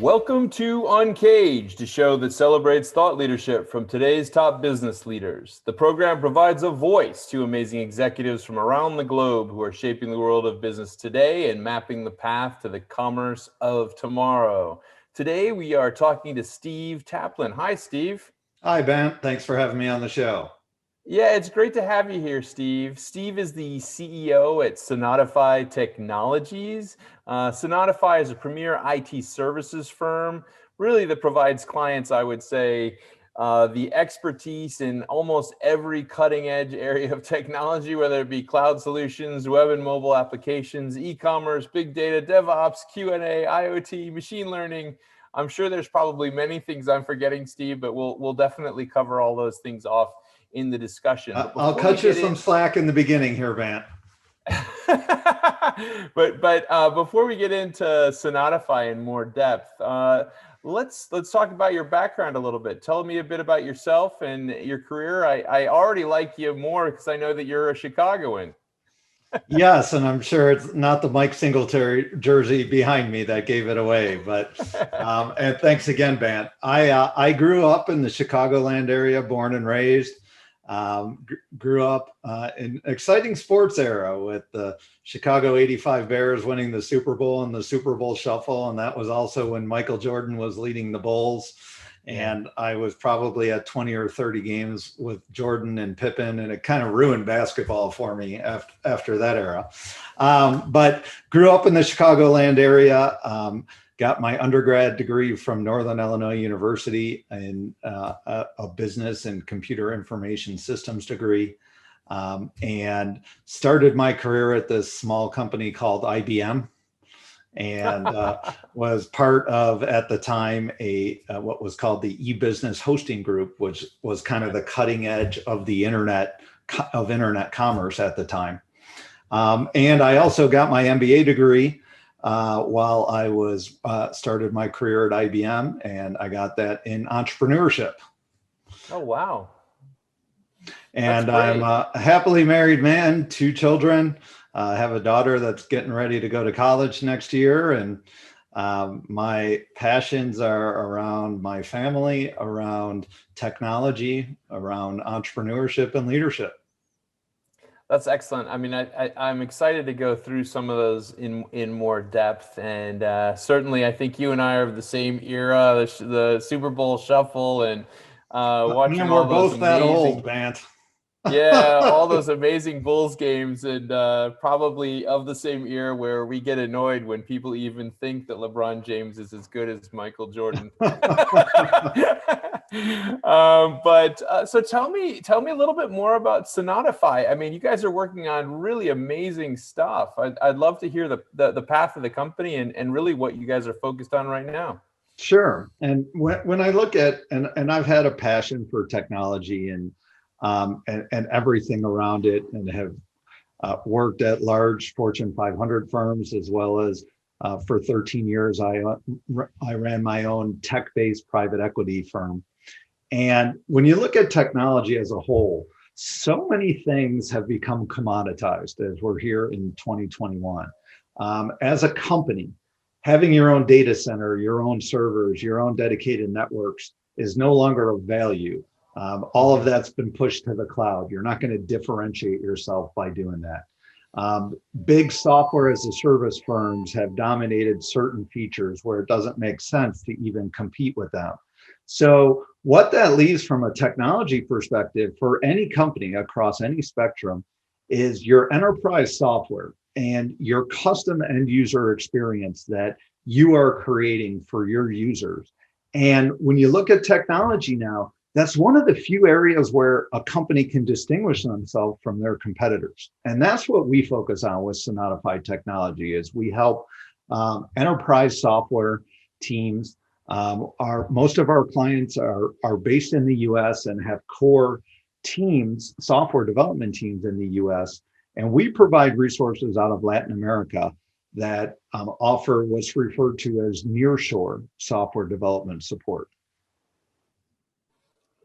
Welcome to UNCAGED, a show that celebrates thought leadership from today's top business leaders. The program provides a voice to amazing executives from around the globe who are shaping the world of business today and mapping the path to the commerce of tomorrow. Today, we are talking to Steve Taplin. Hi, Steve. Hi, Ben. Thanks for having me on the show. Yeah, it's great to have you here, Steve. Steve is the CEO at Sonatafy Technologies. Sonatafy is a premier IT services firm, really that provides clients, I would say, the expertise in almost every cutting edge area of technology, whether it be cloud solutions, web and mobile applications, e-commerce, big data, DevOps, Q&A, IoT, machine learning. I'm sure there's probably many things I'm forgetting, Steve, but we'll definitely cover all those things off in the discussion. I'll cut you some slack in the beginning here, Vant. but before we get into Sonatafy in more depth, let's talk about your background a little bit. Tell me a bit about yourself and your career. I already like you more because I know that you're a Chicagoan. Yes, and I'm sure it's not the Mike Singletary jersey behind me that gave it away. But and thanks again, Vant. I grew up in the Chicagoland area, born and raised. Grew up in an exciting sports era with the Chicago '85 Bears winning the Super Bowl and the Super Bowl Shuffle. And that was also when Michael Jordan was leading the Bulls. And I was probably at 20 or 30 games with Jordan and Pippen, and it kind of ruined basketball for me after that era. But grew up in the Chicagoland area. Got my undergrad degree from Northern Illinois University in a business and computer information systems degree, and started my career at this small company called IBM, and was part of, at the time, what was called the e-business hosting group, which was kind of the cutting edge of the internet commerce at the time. And I also got my MBA degree while I was started my career at IBM, and I got that in entrepreneurship. Oh, wow. And I'm a happily married man, 2 children. I have a daughter that's getting ready to go to college next year. And my passions are around my family, around technology, around entrepreneurship and leadership. That's excellent. I mean, I'm excited to go through some of those in more depth, and certainly I think you and I are of the same era, the Super Bowl Shuffle, and watching all those both that old, Vant. Yeah, all those amazing Bulls games, and probably of the same era where we get annoyed when people even think that LeBron James is as good as Michael Jordan. So tell me a little bit more about Sonatafy. I mean, you guys are working on really amazing stuff. I'd love to hear the path of the company and really what you guys are focused on right now. Sure. And when I look at, and I've had a passion for technology and everything around it, and have worked at large Fortune 500 firms, as well as for 13 years, I ran my own tech-based private equity firm. And when you look at technology as a whole, so many things have become commoditized as we're here in 2021. As a company, having your own data center, your own servers, your own dedicated networks is no longer of value. All of that's been pushed to the cloud. You're not going to differentiate yourself by doing that. Big software as a service firms have dominated certain features where it doesn't make sense to even compete with them. So what that leaves from a technology perspective for any company across any spectrum is your enterprise software and your custom end user experience that you are creating for your users. And when you look at technology now, that's one of the few areas where a company can distinguish themselves from their competitors. And that's what we focus on with Sonatafy Technology, is we help enterprise software teams. Most of our clients are based in the US and have core teams, software development teams in the US. And we provide resources out of Latin America that offer what's referred to as Nearshore software development support.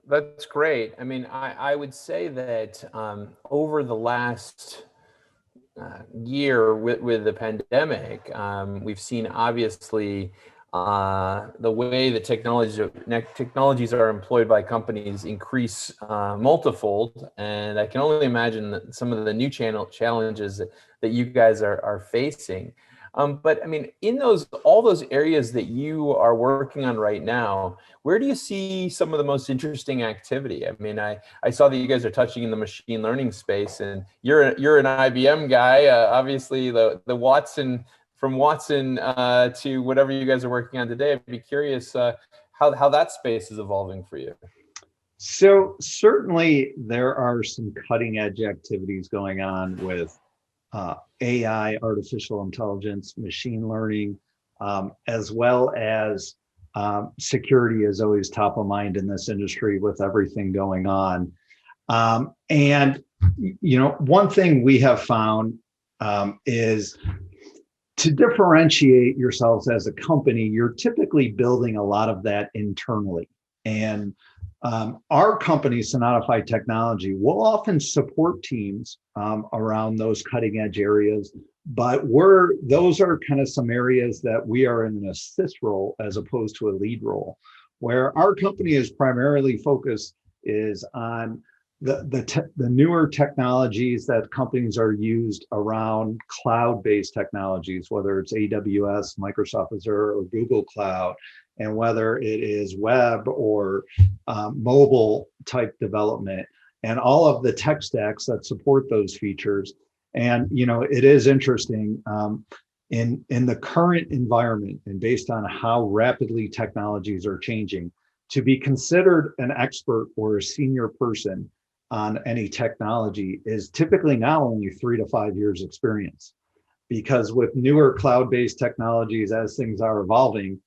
That's great. I mean, I would say that over the last year with the pandemic, we've seen obviously the way that technologies are employed by companies increase multifold, and I can only imagine that some of the new challenges that you guys are facing. But I mean, in all those areas that you are working on right now, where do you see some of the most interesting activity? I mean, I saw that you guys are touching in the machine learning space, and you're an IBM guy. Obviously, the Watson, from Watson to whatever you guys are working on today. I'd be curious how that space is evolving for you. So certainly there are some cutting edge activities going on with AI, artificial intelligence, machine learning, as well as security is always top of mind in this industry with everything going on. And, you know, one thing we have found is to differentiate yourselves as a company, you're typically building a lot of that internally. And our company, Sonatafy Technology, will often support teams around those cutting edge areas, but those are kind of some areas that we are in an assist role as opposed to a lead role. Where our company is primarily focused is on the newer technologies that companies are used around cloud-based technologies, whether it's AWS, Microsoft Azure, or Google Cloud, and whether it is web or mobile type development, and all of the tech stacks that support those features. And you know, it is interesting in the current environment, and based on how rapidly technologies are changing, to be considered an expert or a senior person on any technology is typically now only 3 to 5 years experience. Because with newer cloud-based technologies, as things are evolving,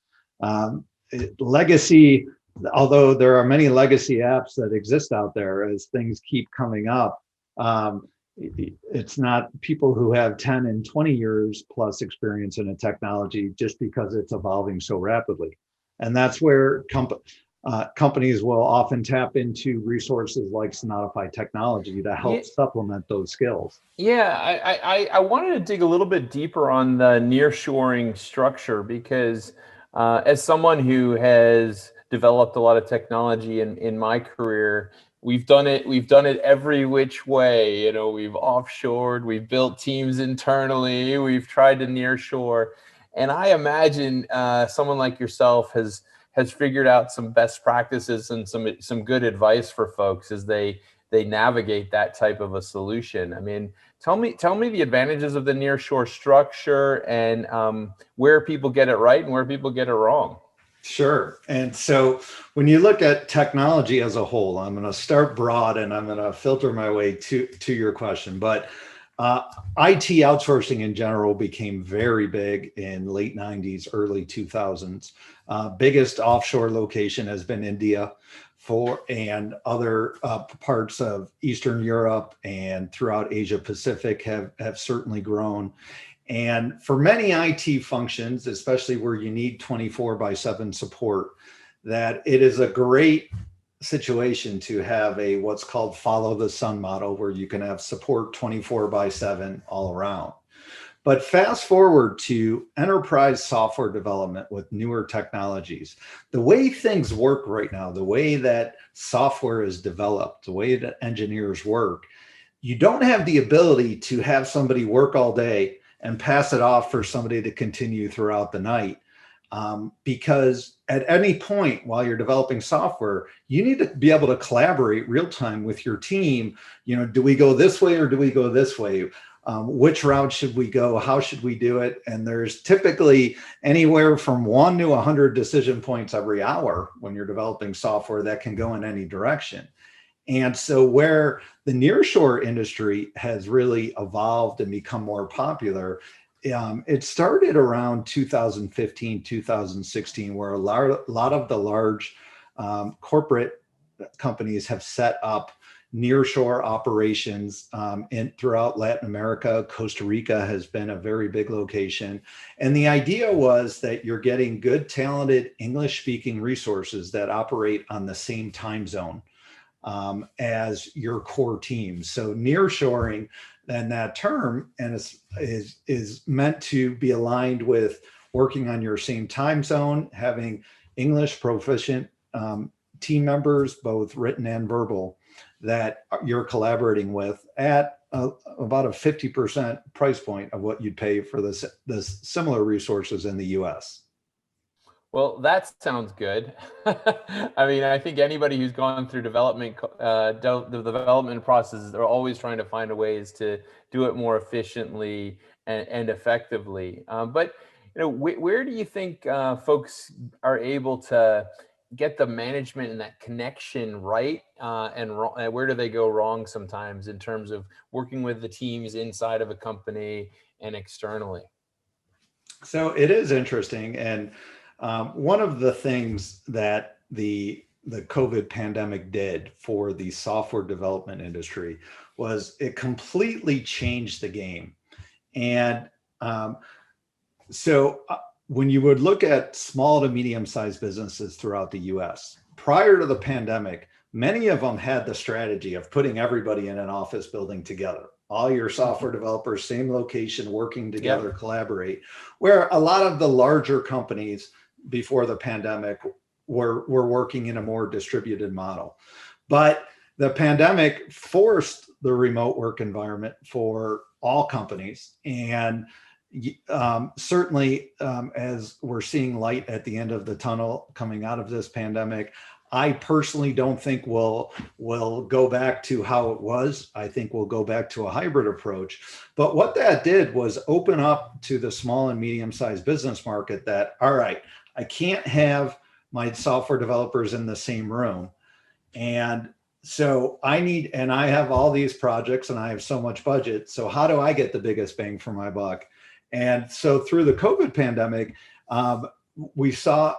legacy, although there are many legacy apps that exist out there, as things keep coming up, it's not people who have 10 and 20 years plus experience in a technology just because it's evolving so rapidly. And that's where companies will often tap into resources like Sonatafy Technology to help supplement those skills. Yeah, I wanted to dig a little bit deeper on the nearshoring structure, because as someone who has developed a lot of technology in my career, we've done it every which way. You know, we've offshored, we've built teams internally, we've tried to nearshore, and I imagine someone like yourself has figured out some best practices and some good advice for folks as they navigate that type of a solution. I mean, tell me the advantages of the nearshore structure, and where people get it right and where people get it wrong. Sure. And so when you look at technology as a whole, I'm going to start broad and I'm going to filter my way to your question. But IT outsourcing in general became very big in late 90s, early 2000s. Biggest offshore location has been India, and other parts of Eastern Europe and throughout Asia Pacific have certainly grown. And for many IT functions, especially where you need 24/7 support, that it is a great situation to have a what's called follow the sun model, where you can have support 24/7 all around. But fast forward to enterprise software development with newer technologies. The way things work right now, the way that software is developed, the way that engineers work, you don't have the ability to have somebody work all day and pass it off for somebody to continue throughout the night. Because at any point while you're developing software, you need to be able to collaborate real time with your team. You know, do we go this way or do we go this way? Which route should we go? How should we do it? And there's typically anywhere from 1 to 100 decision points every hour when you're developing software that can go in any direction. And so where the nearshore industry has really evolved and become more popular, it started around 2015, 2016, where a lot of the large corporate companies have set up nearshore operations throughout Latin America. Costa Rica has been a very big location. And the idea was that you're getting good, talented English-speaking resources that operate on the same time zone as your core team. So nearshoring, and that term, and is meant to be aligned with working on your same time zone, having English proficient team members, both written and verbal, that you're collaborating with at about a 50% price point of what you'd pay for the similar resources in the US. Well, that sounds good. I mean, I think anybody who's gone through development, the development processes, they're always trying to find ways to do it more efficiently and effectively. But you know, where do you think folks are able to get the management and that connection right, and where do they go wrong sometimes in terms of working with the teams inside of a company and externally? So it is interesting, and one of the things that the COVID pandemic did for the software development industry was it completely changed the game. And so when you would look at small to medium-sized businesses throughout the US, prior to the pandemic, many of them had the strategy of putting everybody in an office building together. All your software developers, same location, working together, Yep. collaborate. Where a lot of the larger companies before the pandemic were working in a more distributed model. But the pandemic forced the remote work environment for all companies. And certainly, as we're seeing light at the end of the tunnel coming out of this pandemic, I personally don't think we'll go back to how it was. I think we'll go back to a hybrid approach. But what that did was open up to the small and medium-sized business market that, all right, I can't have my software developers in the same room. And so I have all these projects and I have so much budget. So how do I get the biggest bang for my buck? And so through the COVID pandemic, we saw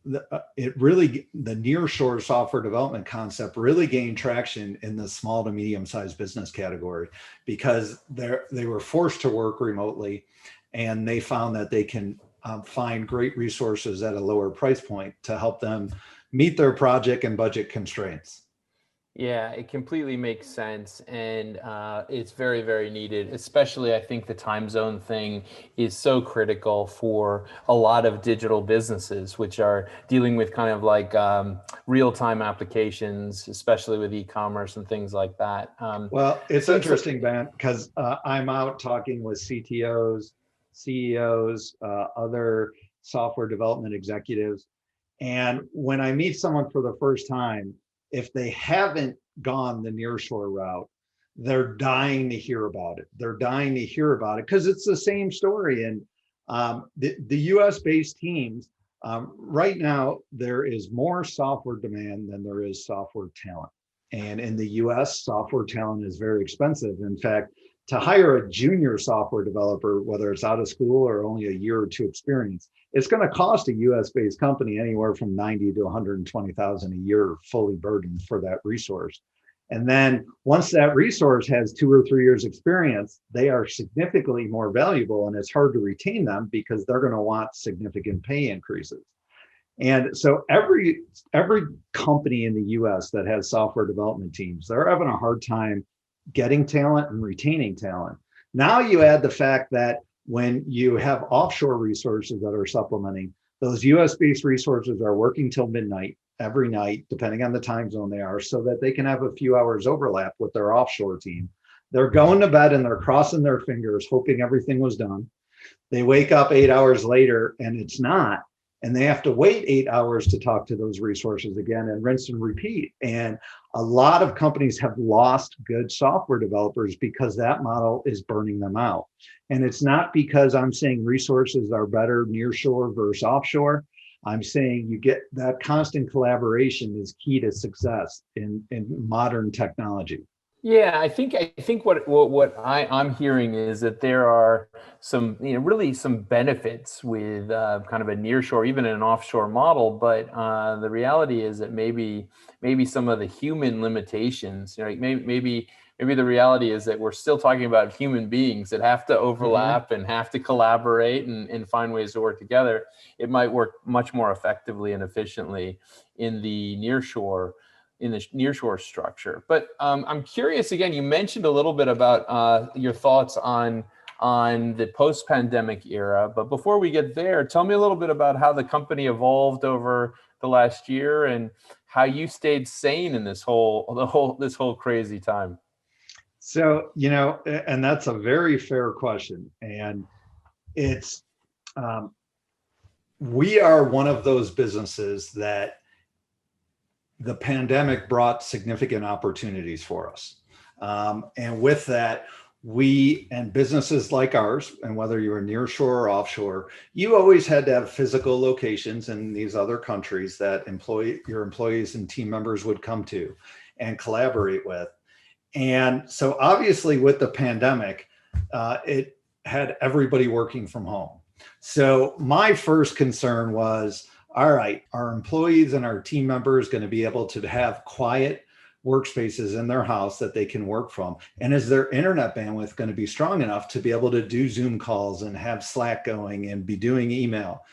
the Nearshore software development concept really gain traction in the small to medium-sized business category because they were forced to work remotely, and they found that they can find great resources at a lower price point to help them meet their project and budget constraints. Yeah, it completely makes sense, and it's very, very needed. Especially, I think the time zone thing is so critical for a lot of digital businesses, which are dealing with kind of like real-time applications, especially with e-commerce and things like that. Well, it's So, interesting, Ben, because I'm out talking with CTOs, CEOs, other software development executives. And when I meet someone for the first time, if they haven't gone the nearshore route, they're dying to hear about it. They're dying to hear about it because it's the same story. And the US based teams, right now, there is more software demand than there is software talent. And in the US, software talent is very expensive. In fact, to hire a junior software developer, whether it's out of school or only a year or two experience, it's going to cost a US-based company anywhere from 90 to 120,000 a year, fully burdened for that resource. And then once that resource has 2 or 3 years experience, they are significantly more valuable, and it's hard to retain them because they're going to want significant pay increases. And so every company in the US that has software development teams, they're having a hard time getting talent and retaining talent. Now you add the fact that when you have offshore resources that are supplementing, those US-based resources are working till midnight every night, depending on the time zone they are, so that they can have a few hours overlap with their offshore team. They're going to bed and they're crossing their fingers, hoping everything was done. They wake up 8 hours later and it's not. And they have to wait 8 hours to talk to those resources again and rinse and repeat. And a lot of companies have lost good software developers because that model is burning them out. And it's not because I'm saying resources are better nearshore versus offshore. I'm saying you get that constant collaboration is key to success in modern technology. yeah, I think what I'm hearing is that there are some, you know, really some benefits with kind of a nearshore, even an offshore model. But the reality is that maybe some of the human limitations, you know, like maybe the reality is that we're still talking about human beings that have to overlap and have to collaborate and find ways to work together. It might work much more effectively and efficiently in the nearshore structure. But I'm curious, again, you mentioned a little bit about your thoughts on on the post-pandemic era. But before we get there, tell me a little bit about how the company evolved over the last year and how you stayed sane in this whole crazy time. So, and that's a very fair question. And it's, we are one of those businesses that the pandemic brought significant opportunities for us. And with that, we and businesses like ours, and whether you're nearshore or offshore, you always had to have physical locations in these other countries that your employees and team members would come to and collaborate with. And so obviously with the pandemic, it had everybody working from home. So my first concern was, all right, our employees and our team members going to be able to have quiet workspaces in their house that they can work from? And is their internet bandwidth going to be strong enough to be able to do Zoom calls and have Slack going and be doing email?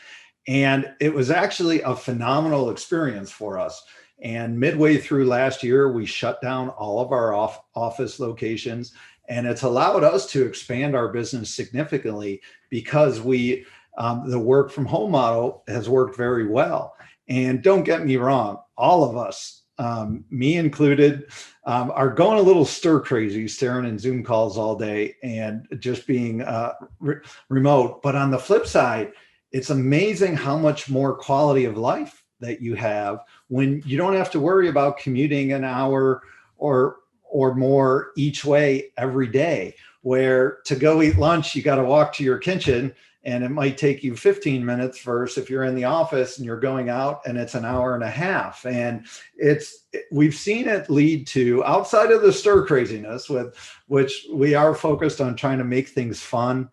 And it was actually a phenomenal experience for us. And midway through last year, we shut down all of our office locations, and it's allowed us to expand our business significantly because the work from home model has worked very well. And don't get me wrong, all of us, me included, are going a little stir crazy, staring in Zoom calls all day and just being remote. But on the flip side, it's amazing how much more quality of life that you have when you don't have to worry about commuting an hour or more each way every day, where to go eat lunch, you got to walk to your kitchen and it might take you 15 minutes versus if you're in the office and you're going out and it's an hour and a half. And we've seen it lead to, outside of the stir craziness, with which we are focused on trying to make things fun,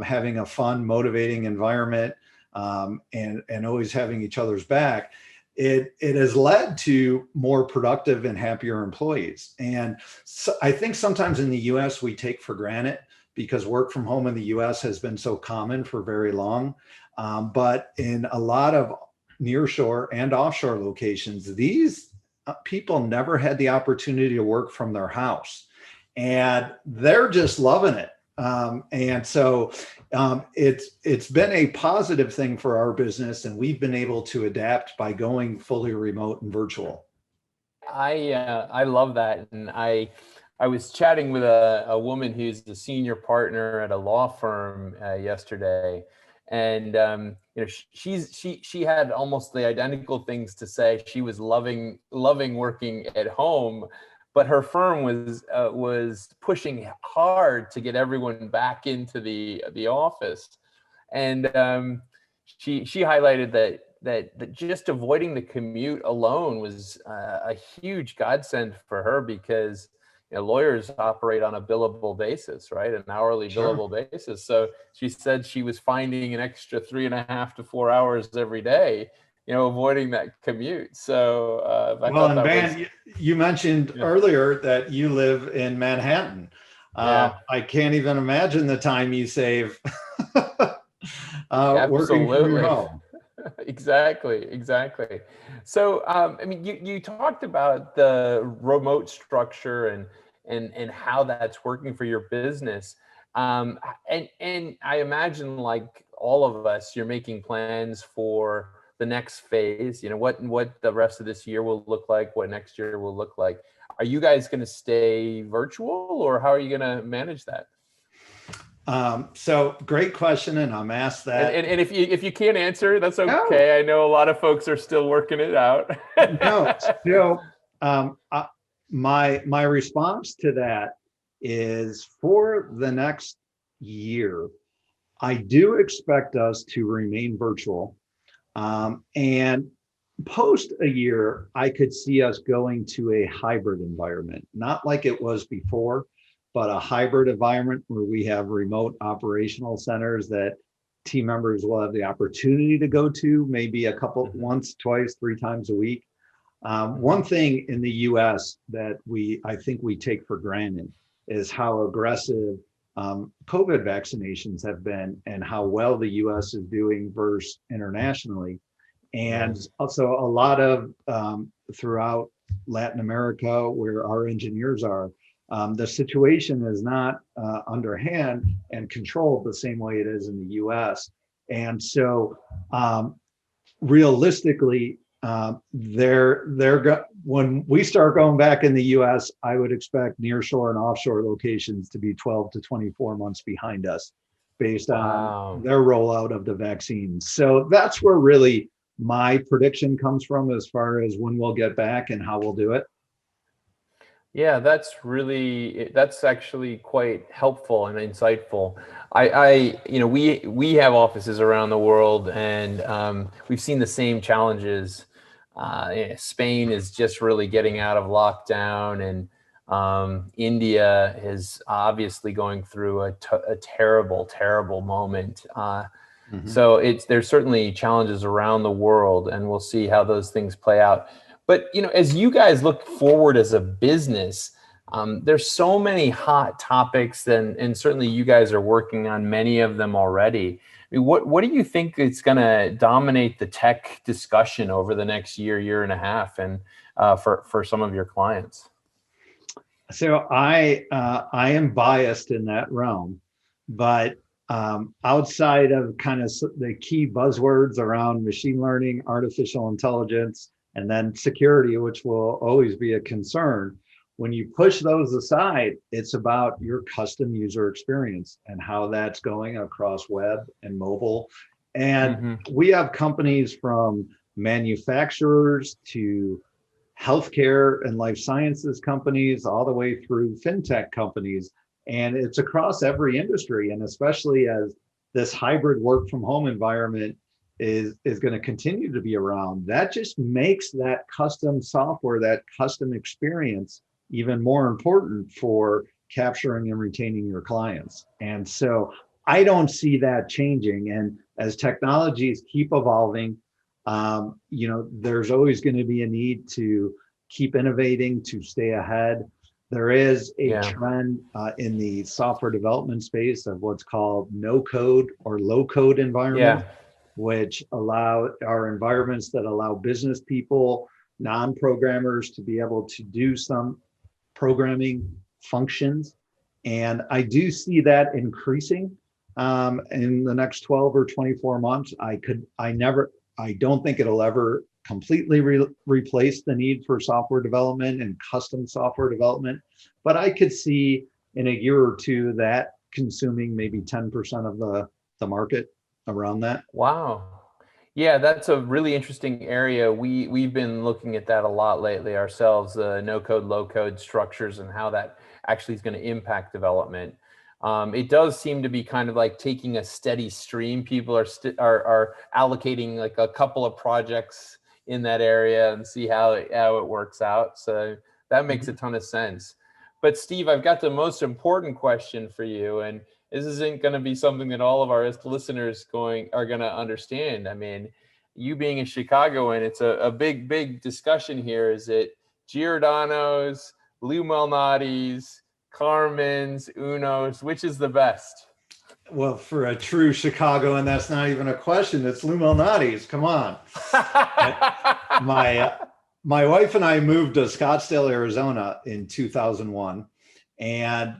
having a fun, motivating environment, and always having each other's back. It has led to more productive and happier employees. And so I think sometimes in the US we take for granted, because work from home in the US has been so common for very long. But in a lot of nearshore and offshore locations, these people never had the opportunity to work from their house, and they're just loving it. And so it's been a positive thing for our business, and we've been able to adapt by going fully remote and virtual. I love that. And I was chatting with a woman who's the senior partner at a law firm yesterday, and she had almost the identical things to say. She was loving working at home, but her firm was pushing hard to get everyone back into the office, and she highlighted that just avoiding the commute alone was a huge godsend for her, because lawyers operate on a billable basis, right? An hourly billable basis. So she said she was finding an extra 3.5 to 4 hours every day, avoiding that commute. So well, and Van, you mentioned earlier that you live in Manhattan. I can't even imagine the time you save working from your home. Exactly. So, you talked about the remote structure and how that's working for your business. And I imagine, like all of us, you're making plans for the next phase, what the rest of this year will look like, what next year will look like. Are you guys going to stay virtual, or how are you going to manage that? So great question, and I'm asked that. And if you can't answer, that's okay. No. I know a lot of folks are still working it out. My response to that is, for the next year, I do expect us to remain virtual. And post a year, I could see us going to a hybrid environment, not like it was before, but a hybrid environment where we have remote operational centers that team members will have the opportunity to go to, maybe once, twice, 3 times a week. One thing in the US that I think we take for granted is how aggressive COVID vaccinations have been, and how well the US is doing versus internationally. And also a lot of throughout Latin America, where our engineers are, The situation is not underhand and controlled the same way it is in the US. And so realistically, when we start going back in the US, I would expect nearshore and offshore locations to be 12 to 24 months behind us based on their rollout of the vaccines. So that's where really my prediction comes from as far as when we'll get back and how we'll do it. Yeah, that's actually quite helpful and insightful. We have offices around the world, and we've seen the same challenges. Spain is just really getting out of lockdown, and India is obviously going through a terrible, terrible moment. So there's certainly challenges around the world, and we'll see how those things play out. But as you guys look forward as a business, there's so many hot topics, and certainly you guys are working on many of them already. I mean, what do you think is going to dominate the tech discussion over the next year and a half, and for some of your clients? So I am biased in that realm, but outside of kind of the key buzzwords around machine learning, artificial intelligence, and then security, which will always be a concern, when you push those aside, it's about your custom user experience and how that's going across web and mobile. And we have companies from manufacturers to healthcare and life sciences companies, all the way through fintech companies. And it's across every industry. And especially as this hybrid work from home environment is going to continue to be around, that just makes that custom software, that custom experience even more important for capturing and retaining your clients. And so I don't see that changing. And as technologies keep evolving, there's always going to be a need to keep innovating, to stay ahead. There is a trend in the software development space of what's called no code or low code environment, which are environments that allow business people, non-programmers, to be able to do some programming functions. And I do see that increasing in the next 12 or 24 months. I don't think it'll ever completely replace the need for software development and custom software development, but I could see in a year or two that consuming maybe 10% of the market around that. Wow. Yeah, that's a really interesting area. We've been looking at that a lot lately ourselves, the no code, low code structures and how that actually is going to impact development. It does seem to be kind of like taking a steady stream. People are allocating like a couple of projects in that area and see how it works out. So that makes a ton of sense. But Steve, I've got the most important question for you, and this isn't going to be something that all of our listeners are going to understand. I mean, you being a Chicagoan, it's a big discussion here. Is it Giordano's, Lou Malnati's, Carmen's, Uno's? Which is the best? Well, for a true Chicagoan, that's not even a question. It's Lou Malnati's. Come on. My wife and I moved to Scottsdale, Arizona in 2001. And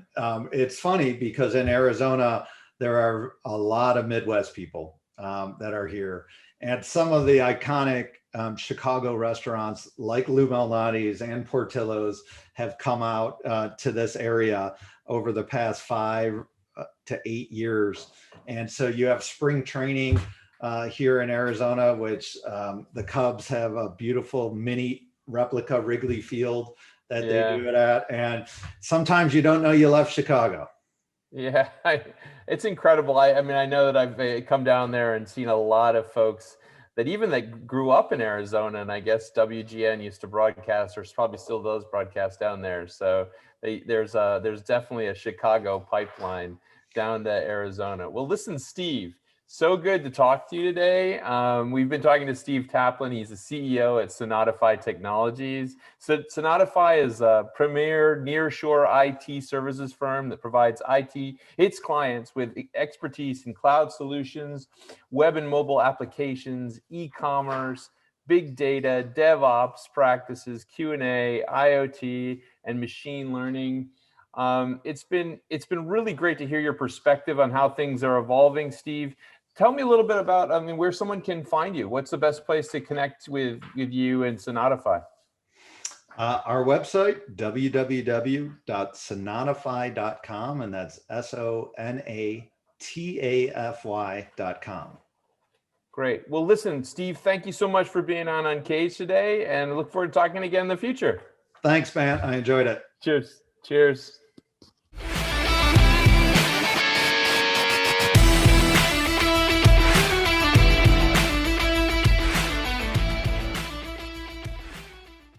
it's funny because in Arizona, there are a lot of Midwest people that are here. And some of the iconic Chicago restaurants like Lou Malnati's and Portillo's have come out to this area over the past 5 to 8 years. And so you have spring training here in Arizona, which the Cubs have a beautiful mini replica Wrigley Field that they do it at. And sometimes you don't know you left Chicago. Yeah, it's incredible. I mean, I know that I've come down there and seen a lot of folks that grew up in Arizona, and I guess WGN used to broadcast, or probably still does broadcast down there. So there's definitely a Chicago pipeline down to Arizona. Well, listen, Steve, so good to talk to you today. We've been talking to Steve Taplin. He's the CEO at Sonatafy Technologies. So Sonatafy is a premier nearshore IT services firm that provides its clients with expertise in cloud solutions, web and mobile applications, e-commerce, big data, DevOps practices, Q&A, IoT, and machine learning. It's been really great to hear your perspective on how things are evolving, Steve. Tell me a little bit about, where someone can find you. What's the best place to connect with you and Sonatafy? Our website, www.sonatafy.com, and that's SONATAFY.com. Great. Well, listen, Steve, thank you so much for being on Uncaged today, and I look forward to talking again in the future. Thanks, man. I enjoyed it. Cheers. Cheers.